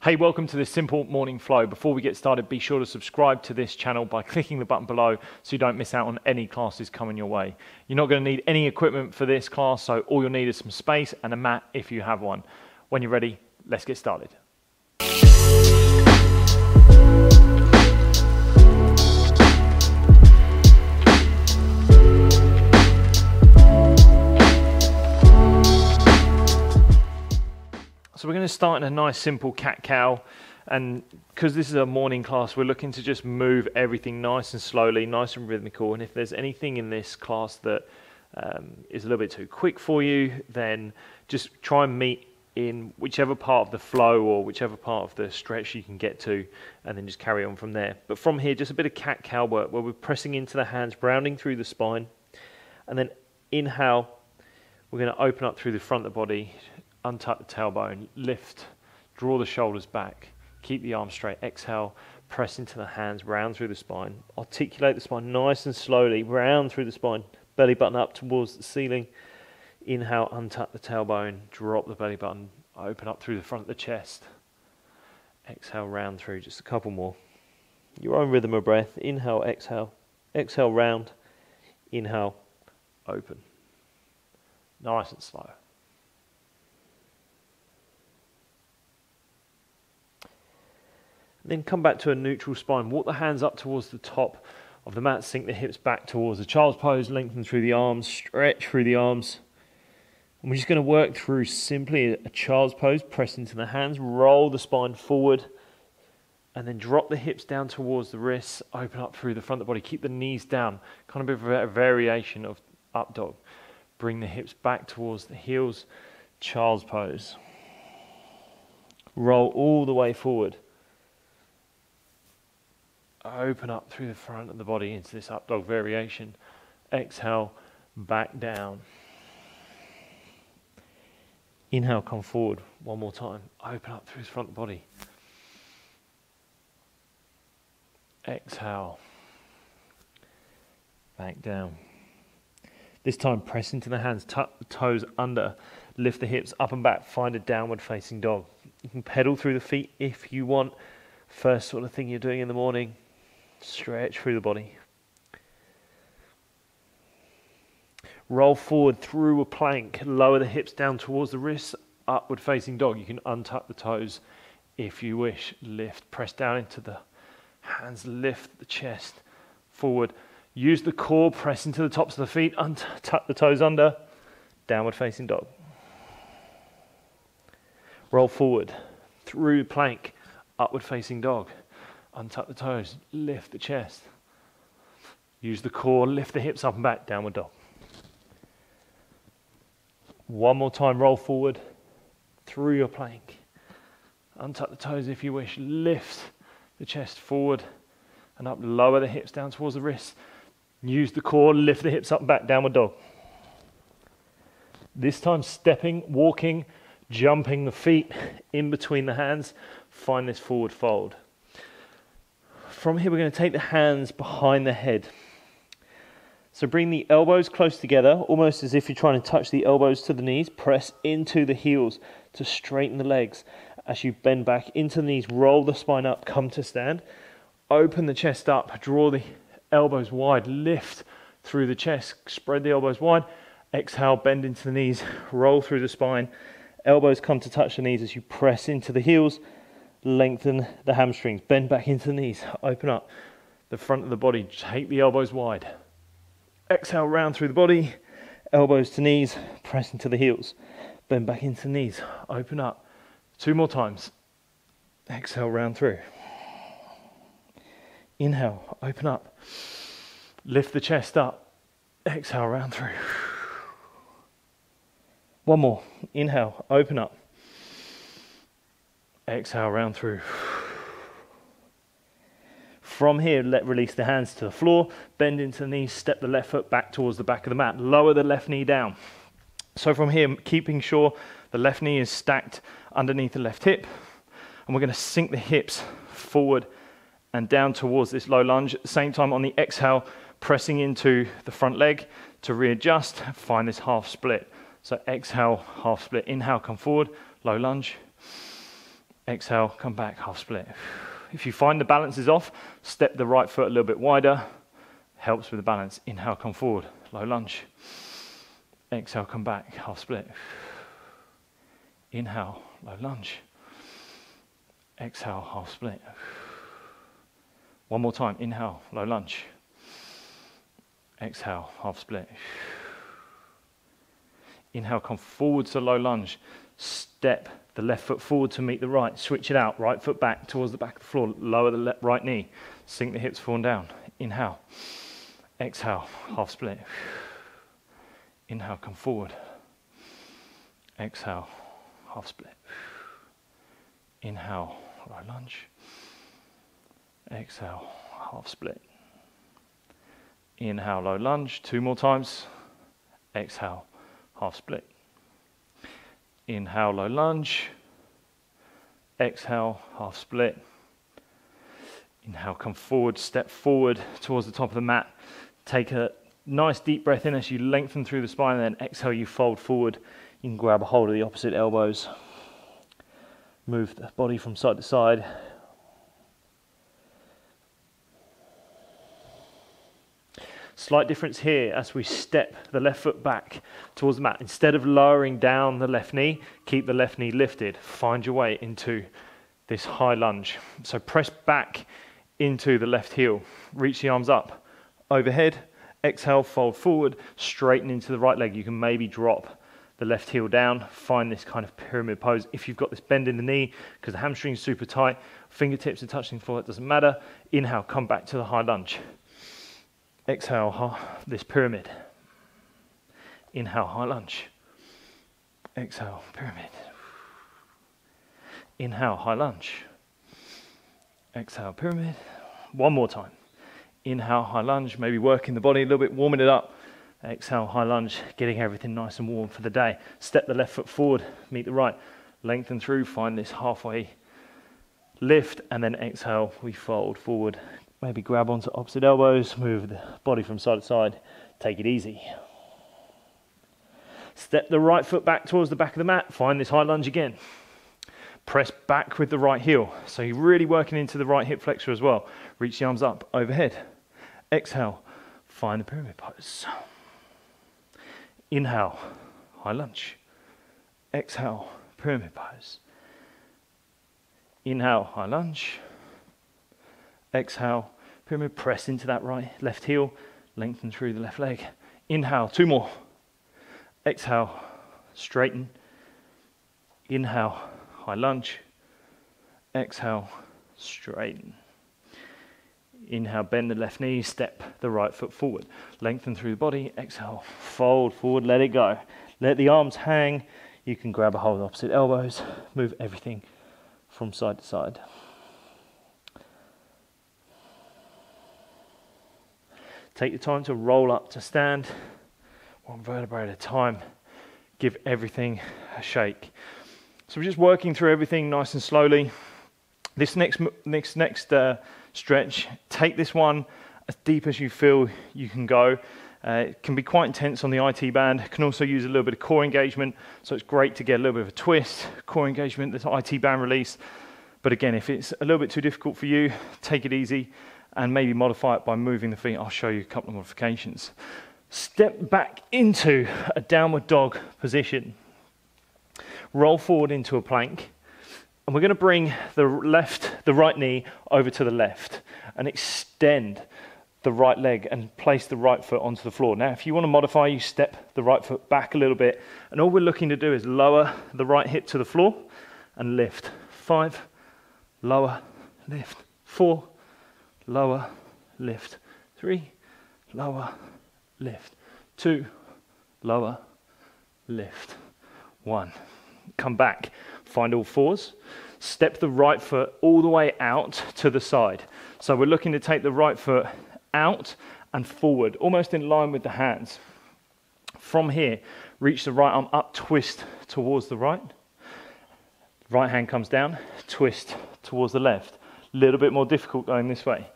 Hey, welcome to this simple morning flow. Before we get started, be sure to subscribe to this channel by clicking the button below so you don't miss out on any classes coming your way. You're not going to need any equipment for this class, so all you'll need is some space and a mat if you have one. When you're ready, let's get started. So we're going to start in a nice simple cat-cow, and because this is a morning class, we're looking to just move everything nice and slowly, nice and rhythmical. And if there's anything in this class that is a little bit too quick for you, then just try and meet in whichever part of the flow or whichever part of the stretch you can get to, and then just carry on from there. But from here, just a bit of cat-cow work where we're pressing into the hands, rounding through the spine, and then inhale, we're going to open up through the front of the body, untuck the tailbone, lift, draw the shoulders back, keep the arms straight, exhale, press into the hands, round through the spine, articulate the spine nice and slowly, round through the spine, belly button up towards the ceiling, inhale, untuck the tailbone, drop the belly button, open up through the front of the chest, exhale, round through, just a couple more, your own rhythm of breath, inhale, exhale, exhale, round, inhale, open, nice and slow. Then come back to a neutral spine. Walk the hands up towards the top of the mat. Sink the hips back towards the child's pose. Lengthen through the arms. Stretch through the arms. And we're just going to work through simply a child's pose. Press into the hands. Roll the spine forward. And then drop the hips down towards the wrists. Open up through the front of the body. Keep the knees down. Kind of a variation of up dog. Bring the hips back towards the heels. Child's pose. Roll all the way forward. Open up through the front of the body into this up dog variation. Exhale, back down. Inhale, come forward one more time. Open up through the front of the body. Exhale, back down. This time, press into the hands, tuck the toes under, lift the hips up and back, find a downward facing dog. You can pedal through the feet if you want. First sort of thing you're doing in the morning. Stretch through the body. Roll forward through a plank. Lower the hips down towards the wrists. Upward facing dog. You can untuck the toes if you wish. Lift. Press down into the hands. Lift the chest forward. Use the core. Press into the tops of the feet. Untuck the toes under. Downward facing dog. Roll forward through plank. Upward facing dog. Untuck the toes, lift the chest. Use the core, lift the hips up and back, downward dog. One more time, roll forward through your plank. Untuck the toes if you wish, lift the chest forward and up, lower the hips down towards the wrists. Use the core, lift the hips up and back, downward dog. This time stepping, walking, jumping the feet in between the hands. Find this forward fold. From here, we're going to take the hands behind the head. So bring the elbows close together, almost as if you're trying to touch the elbows to the knees. Press into the heels to straighten the legs. As you bend back into the knees, roll the spine up, come to stand. Open the chest up, draw the elbows wide, lift through the chest, spread the elbows wide. Exhale, bend into the knees, roll through the spine. Elbows come to touch the knees as you press into the heels. Lengthen the hamstrings, bend back into the knees, open up the front of the body, take the elbows wide. Exhale, round through the body, elbows to knees, press into the heels, bend back into the knees, open up. 2 more times. Exhale, round through. Inhale, open up. Lift the chest up. Exhale, round through. One more. Inhale, open up. Exhale, round through. From here, release the hands to the floor, bend into the knees, step the left foot back towards the back of the mat, lower the left knee down. So from here, keeping sure the left knee is stacked underneath the left hip, and we're going to sink the hips forward and down towards this low lunge. At the same time, on the exhale, pressing into the front leg to readjust, find this half split. So exhale, half split. Inhale, come forward, low lunge. Exhale, come back, half split. If you find the balance is off, step the right foot a little bit wider. Helps with the balance. Inhale, come forward, low lunge. Exhale, come back, half split. Inhale, low lunge. Exhale, half split. One more time, inhale, low lunge. Exhale, half split. Inhale, come forward to low lunge. Step the left foot forward to meet the right. Switch it out, right foot back towards the back of the floor. Lower the right knee. Sink the hips forward and down. Inhale. Exhale, half split. Inhale, come forward. Exhale, half split. Inhale, low lunge. Exhale, half split. Inhale, low lunge. 2 more times. Exhale, half split. Inhale, low lunge. Exhale, half split. Inhale, come forward, step forward towards the top of the mat. Take a nice deep breath in as you lengthen through the spine, and then exhale, you fold forward. You can grab a hold of the opposite elbows. Move the body from side to side. Slight difference here as we step the left foot back towards the mat. Instead of lowering down the left knee, keep the left knee lifted. Find your way into this high lunge. So press back into the left heel. Reach the arms up. Overhead. Exhale, fold forward. Straighten into the right leg. You can maybe drop the left heel down. Find this kind of pyramid pose. If you've got this bend in the knee because the hamstring is super tight, fingertips are touching the floor, it doesn't matter. Inhale, come back to the high lunge. Exhale, this pyramid. Inhale, high lunge. Exhale, pyramid. Inhale, high lunge. Exhale, pyramid. One more time. Inhale, high lunge, maybe working the body a little bit, warming it up. Exhale, high lunge, getting everything nice and warm for the day. Step the left foot forward, meet the right. Lengthen through, find this halfway lift, and then exhale, we fold forward. Maybe grab onto opposite elbows, move the body from side to side. Take it easy. Step the right foot back towards the back of the mat. Find this high lunge again. Press back with the right heel. So you're really working into the right hip flexor as well. Reach the arms up, overhead. Exhale, find the pyramid pose. Inhale, high lunge. Exhale, pyramid pose. Inhale, high lunge. Exhale, pyramid, press into that left heel, lengthen through the left leg. Inhale, 2 more. Exhale, straighten. Inhale, high lunge. Exhale, straighten. Inhale, bend the left knee, step the right foot forward. Lengthen through the body, exhale, fold forward, let it go. Let the arms hang. You can grab a hold of opposite elbows, move everything from side to side. Take your time to roll up to stand, 1 vertebrae at a time. Give everything a shake. So we're just working through everything nice and slowly. This next stretch, take this one as deep as you feel you can go. It can be quite intense on the IT band. It can also use a little bit of core engagement, so it's great to get a little bit of a twist, core engagement, this IT band release. But again, if it's a little bit too difficult for you, take it easy and maybe modify it by moving the feet. I'll show you a couple of modifications. Step back into a downward dog position. Roll forward into a plank. And we're going to bring the right knee over to the left and extend the right leg and place the right foot onto the floor. Now, if you want to modify, you step the right foot back a little bit. And all we're looking to do is lower the right hip to the floor and lift. 5, lower, lift. 4, lower, lift. 3, lower, lift. 2, lower, lift. 1. Come back. Find all fours. Step the right foot all the way out to the side. So we're looking to take the right foot out and forward, almost in line with the hands. From here, reach the right arm up, twist towards the right. Right hand comes down, twist towards the left. A little bit more difficult going this way.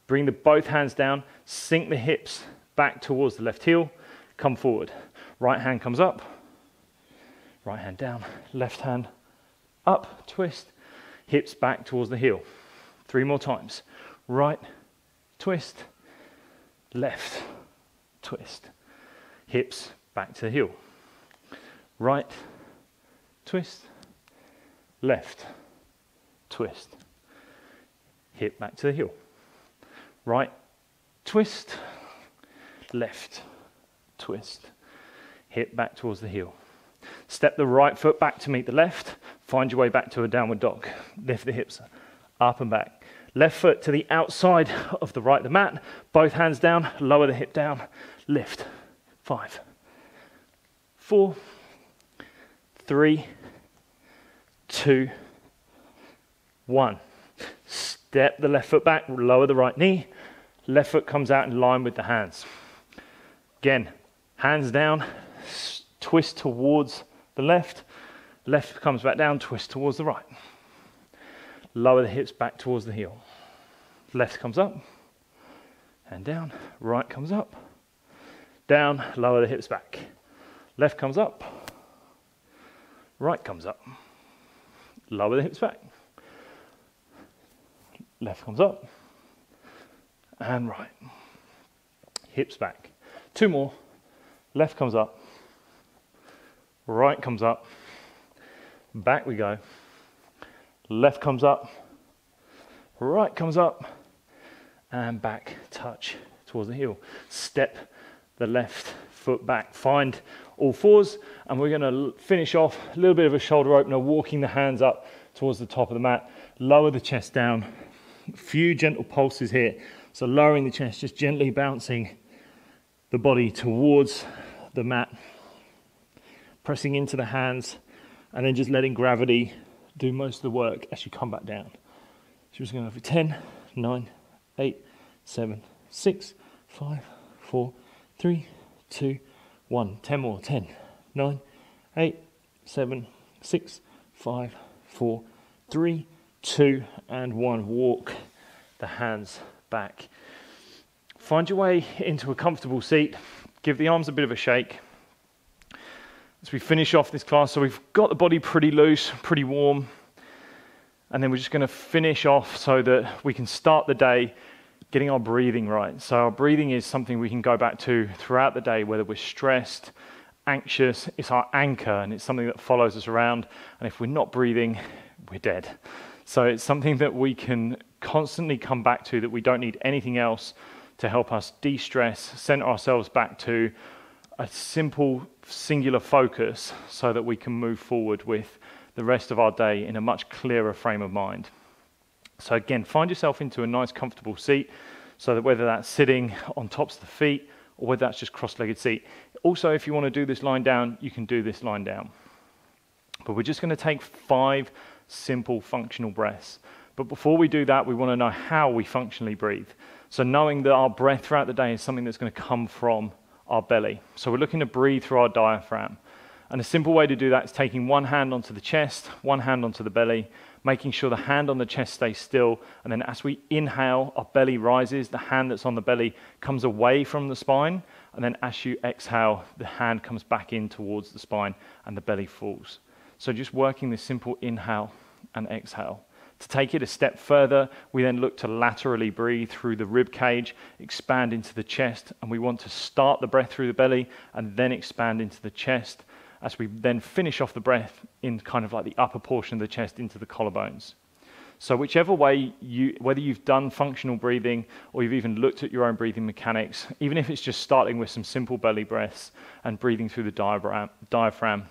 Bring both hands down, sink the hips back towards the left heel, come forward. Right hand comes up, right hand down, left hand up, twist. hips back towards the heel. 3 more times. Right, twist, left, twist. Hips back to the heel. Right, twist, left, twist. Hip back to the heel. Right, twist, left, twist. Hip back towards the heel. Step the right foot back to meet the left. Find your way back to a downward dog. Lift the hips up and back. Left foot to the outside of the right of the mat. Both hands down. Lower the hip down. Lift. 5, 4, 3, 2, 1. Step the left foot back. Lower the right knee. Left foot comes out in line with the hands. Again, hands down. Twist towards the left. Left comes back down. Twist towards the right. Lower the hips back towards the heel. Left comes up and down. Right comes up. Down. Lower the hips back. Left comes up. Right comes up. Lower the hips back. Left comes up. And right. Hips back. 2 more. Left comes up. Right comes up. Back we go. Left comes up. Right comes up. And back, touch towards the heel. Step the left foot back. Find all fours. And we're going to finish off a little bit of a shoulder opener, walking the hands up towards the top of the mat. Lower the chest down. A few gentle pulses here. So lowering the chest, just gently bouncing the body towards the mat. Pressing into the hands. And then just letting gravity do most of the work as you come back down. So we're just going to go for 10, 9, 8, 7, 6, 5, 4, 3, 2, 1. 10 more. 10, 9, 8, 7, 6, 5, 4, 3, 2, and 1. Walk the hands back. Find your way into a comfortable seat. Give the arms a bit of a shake. As we finish off this class, so we've got the body pretty loose, pretty warm, and then we're just going to finish off so that we can start the day getting our breathing right. So our breathing is something we can go back to throughout the day, whether we're stressed, anxious. It's our anchor, and it's something that follows us around, and if we're not breathing, we're dead. So it's something that we can constantly come back to, that we don't need anything else to help us de-stress, center ourselves back to a simple, singular focus so that we can move forward with the rest of our day in a much clearer frame of mind. So again, find yourself into a nice, comfortable seat, so that whether that's sitting on tops of the feet or whether that's just cross-legged seat. Also, if you want to do this lying down, you can do this lying down. But we're just going to take 5 simple functional breaths. But before we do that, we want to know how we functionally breathe. So knowing that our breath throughout the day is something that's going to come from our belly. So we're looking to breathe through our diaphragm. And a simple way to do that is taking one hand onto the chest, one hand onto the belly, making sure the hand on the chest stays still. And then as we inhale, our belly rises, the hand that's on the belly comes away from the spine. And then as you exhale, the hand comes back in towards the spine and the belly falls. So just working this simple inhale and exhale. To take it a step further, we then look to laterally breathe through the rib cage, expand into the chest, and we want to start the breath through the belly and then expand into the chest as we then finish off the breath in kind of like the upper portion of the chest into the collarbones. So whichever way, whether you've done functional breathing or you've even looked at your own breathing mechanics, even if it's just starting with some simple belly breaths and breathing through the diaphragm,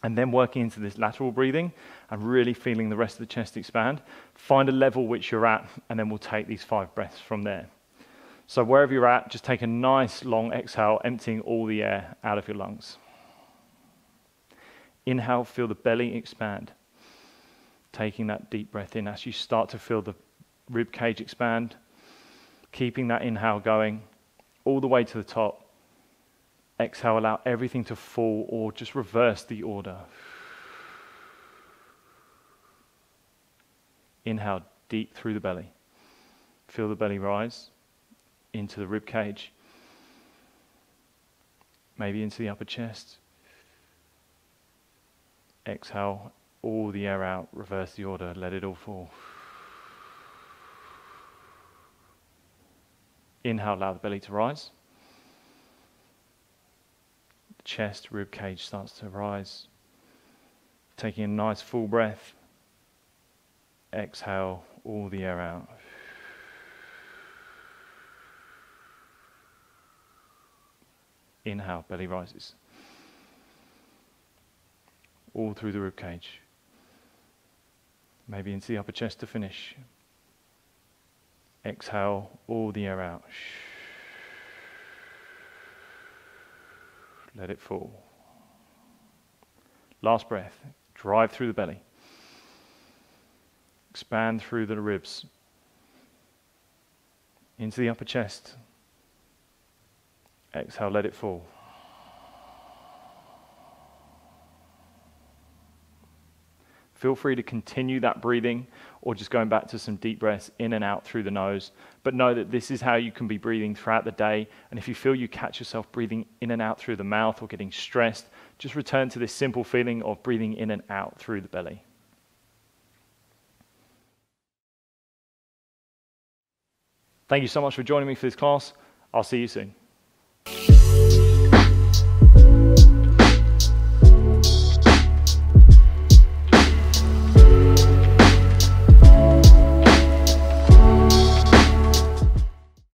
and then working into this lateral breathing and really feeling the rest of the chest expand, find a level which you're at, and then we'll take these 5 breaths from there. So wherever you're at, just take a nice long exhale, emptying all the air out of your lungs. Inhale, feel the belly expand. Taking that deep breath in as you start to feel the rib cage expand, keeping that inhale going all the way to the top. Exhale, allow everything to fall, or just reverse the order. Inhale deep through the belly. Feel the belly rise into the rib cage, maybe into the upper chest. Exhale, all the air out, reverse the order, let it all fall. Inhale, allow the belly to rise. The chest, rib cage starts to rise. Taking a nice full breath. Exhale, all the air out. Inhale, belly rises. All through the rib cage. Maybe into the upper chest to finish. Exhale, all the air out. Let it fall. Last breath. Drive through the belly. Expand through the ribs. Into the upper chest. Exhale, let it fall. Feel free to continue that breathing or just going back to some deep breaths in and out through the nose. But know that this is how you can be breathing throughout the day. And if you feel you catch yourself breathing in and out through the mouth or getting stressed, just return to this simple feeling of breathing in and out through the belly. Thank you so much for joining me for this class. I'll see you soon.